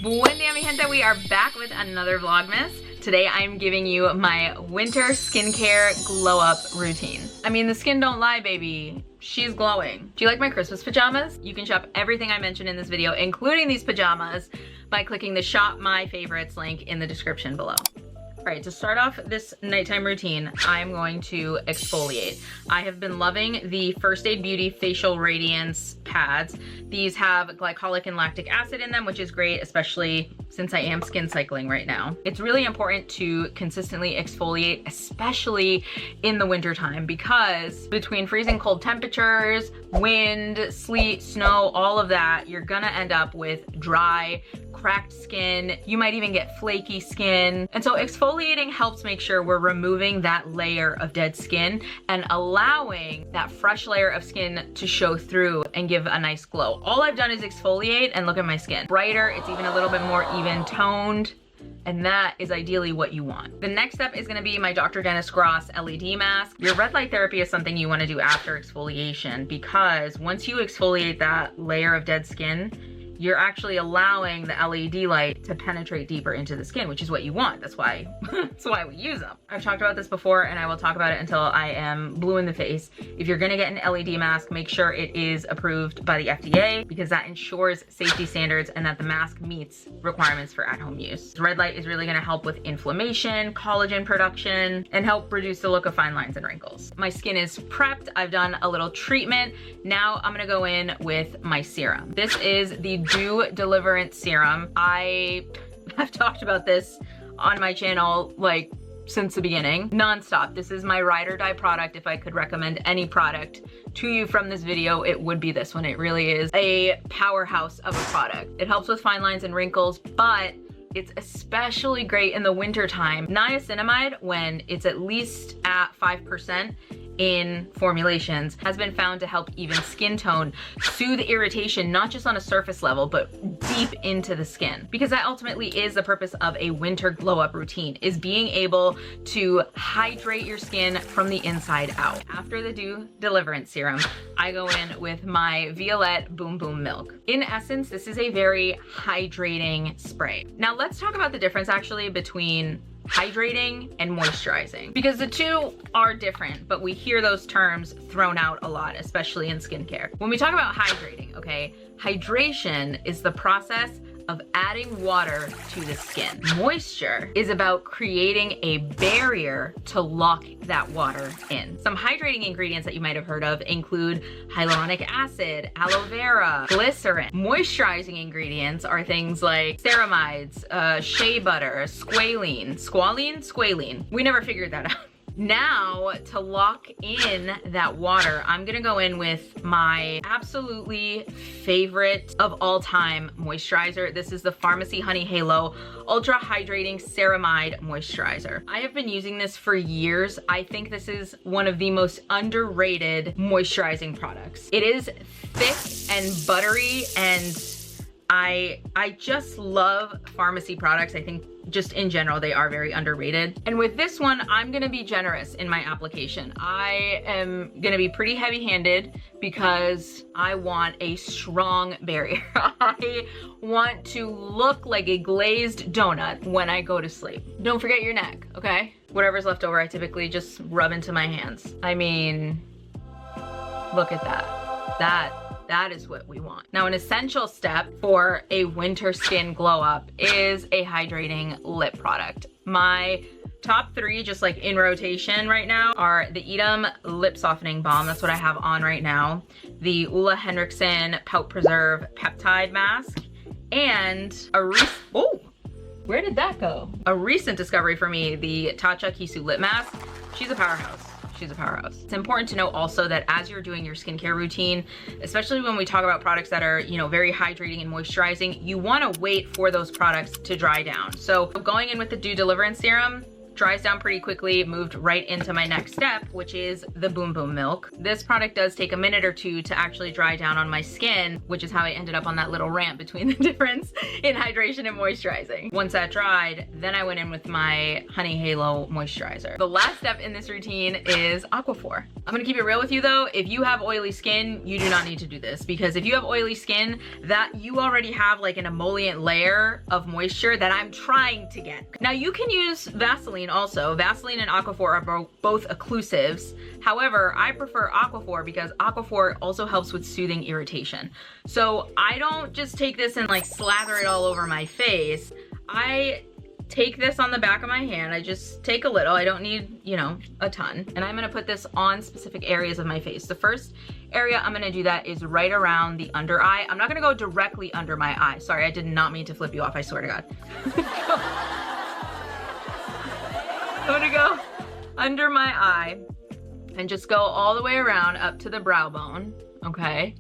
Buen dia, mi gente. We are back with another Vlogmas. Today I'm giving you my winter skincare glow up routine. I mean, the skin don't lie, baby. She's glowing. Do you like my Christmas pajamas? You can shop everything I mentioned in this video, including these pajamas, by clicking the Shop My Favorites link in the description below. All right, to start off this nighttime routine, I'm going to exfoliate. I have been loving the First Aid Beauty Facial Radiance pads. These have glycolic and lactic acid in them, which is great, especially since I am skin cycling right now. It's really important to consistently exfoliate, especially in the winter time, because between freezing cold temperatures, wind, sleet, snow, all of that, you're gonna end up with dry, cracked skin. You might even get flaky skin. And so exfoliating helps make sure we're removing that layer of dead skin and allowing that fresh layer of skin to show through and give a nice glow. All I've done is exfoliate and look at my skin. Brighter, it's even a little bit more even toned. And that is ideally what you want. The next step is gonna be my Dr. Dennis Gross LED mask. Your red light therapy is something you wanna do after exfoliation, because once you exfoliate that layer of dead skin, you're actually allowing the LED light to penetrate deeper into the skin, which is what you want. That's why, that's why we use them. I've talked about this before and I will talk about it until I am blue in the face. If you're gonna get an LED mask, make sure it is approved by the FDA, because that ensures safety standards and that the mask meets requirements for at-home use. Red light is really gonna help with inflammation, collagen production, and help reduce the look of fine lines and wrinkles. My skin is prepped. I've done a little treatment. Now I'm gonna go in with my serum. This is the Dew Deliverance Serum. I've talked about this on my channel like since the beginning, nonstop. This is my ride or die product. If I could recommend any product to you from this video, it would be this one. It really is a powerhouse of a product. It helps with fine lines and wrinkles, but it's especially great in the winter time. Niacinamide, when it's at least at 5% in formulations, has been found to help even skin tone, soothe irritation, not just on a surface level, but deep into the skin. Because that ultimately is the purpose of a winter glow up routine, is being able to hydrate your skin from the inside out. After the Dew Deliverance Serum, I go in with my Violette Boom Boom Milk. In essence, this is a very hydrating spray. Now let's talk about the difference actually between hydrating and moisturizing, because the two are different, but we hear those terms thrown out a lot, especially in skincare. When we talk about hydrating, okay, hydration is the process of adding water to the skin. Moisture is about creating a barrier to lock that water in. Some hydrating ingredients that you might have heard of include hyaluronic acid, aloe vera, glycerin. Moisturizing ingredients are things like ceramides, shea butter, squalene. We never figured that out. Now, to lock in that water, I'm gonna go in with my absolutely favorite of all time moisturizer. This is the Pharmacy Honey Halo Ultra Hydrating Ceramide Moisturizer. I have been using this for years. I think this is one of the most underrated moisturizing products. It is thick and buttery, and I just love pharmacy products. I think just in general, they are very underrated. And with this one, I'm gonna be generous in my application. I am gonna be pretty heavy-handed because I want a strong barrier. I want to look like a glazed donut when I go to sleep. Don't forget your neck, okay? Whatever's left over, I typically just rub into my hands. I mean, look at that. That is what we want. Now, an essential step for a winter skin glow up is a hydrating lip product. My top three, just like in rotation right now, are the Edam Lip Softening Balm. That's what I have on right now. The Ulla Henriksen Pout Preserve Peptide Mask, and where did that go? A recent discovery for me, the Tatcha Kisu Lip Mask. She's a powerhouse. She's a powerhouse. It's important to know also that as you're doing your skincare routine, especially when we talk about products that are, you know, very hydrating and moisturizing, you wanna wait for those products to dry down. So going in with the Dew Deliverance Serum, dries down pretty quickly, moved right into my next step, which is the Boom Boom Milk. This product does take a minute or two to actually dry down on my skin, which is how I ended up on that little rant between the difference in hydration and moisturizing. Once that dried, then I went in with my Honey Halo moisturizer. The last step in this routine is Aquaphor. I'm gonna keep it real with you though. If you have oily skin, you do not need to do this, because if you have oily skin, that you already have like an emollient layer of moisture that I'm trying to get. Now you can use Vaseline also. Vaseline and Aquaphor are both occlusives. However, I prefer Aquaphor because Aquaphor also helps with soothing irritation. So I don't just take this and like slather it all over my face. I take this on the back of my hand. I just take a little. I don't need, you know, a ton. And I'm gonna put this on specific areas of my face. The first area I'm gonna do that is right around the under eye. I'm not gonna go directly under my eye. Sorry, I did not mean to flip you off, I swear to God. I'm gonna go under my eye and just go all the way around up to the brow bone, okay?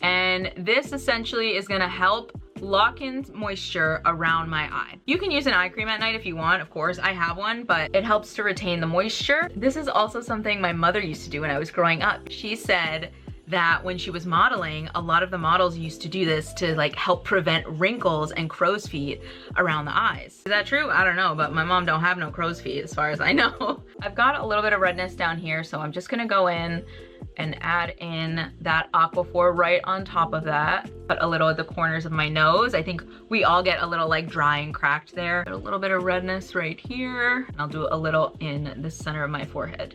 And this essentially is gonna help lock in moisture around my eye. You can use an eye cream at night if you want, of course. I have one, but it helps to retain the moisture. This is also something my mother used to do when I was growing up. She said that when she was modeling, a lot of the models used to do this to like help prevent wrinkles and crow's feet around the eyes. Is that true? I don't know, but my mom don't have no crow's feet as far as I know. I've got a little bit of redness down here, so I'm just gonna go in and add in that Aquaphor right on top of that. Put a little at the corners of my nose. I think we all get a little like dry and cracked there. A little bit of redness right here. And I'll do a little in the center of my forehead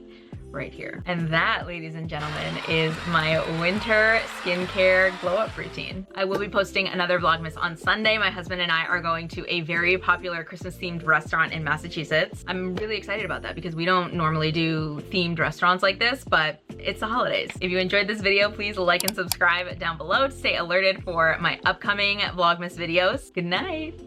right here. And that, ladies and gentlemen, is my winter skincare glow up routine. I will be posting another Vlogmas on Sunday. My husband and I are going to a very popular Christmas themed restaurant in Massachusetts. I'm really excited about that because we don't normally do themed restaurants like this, but it's the holidays. If you enjoyed this video, please like and subscribe down below to stay alerted for my upcoming Vlogmas videos. Good night.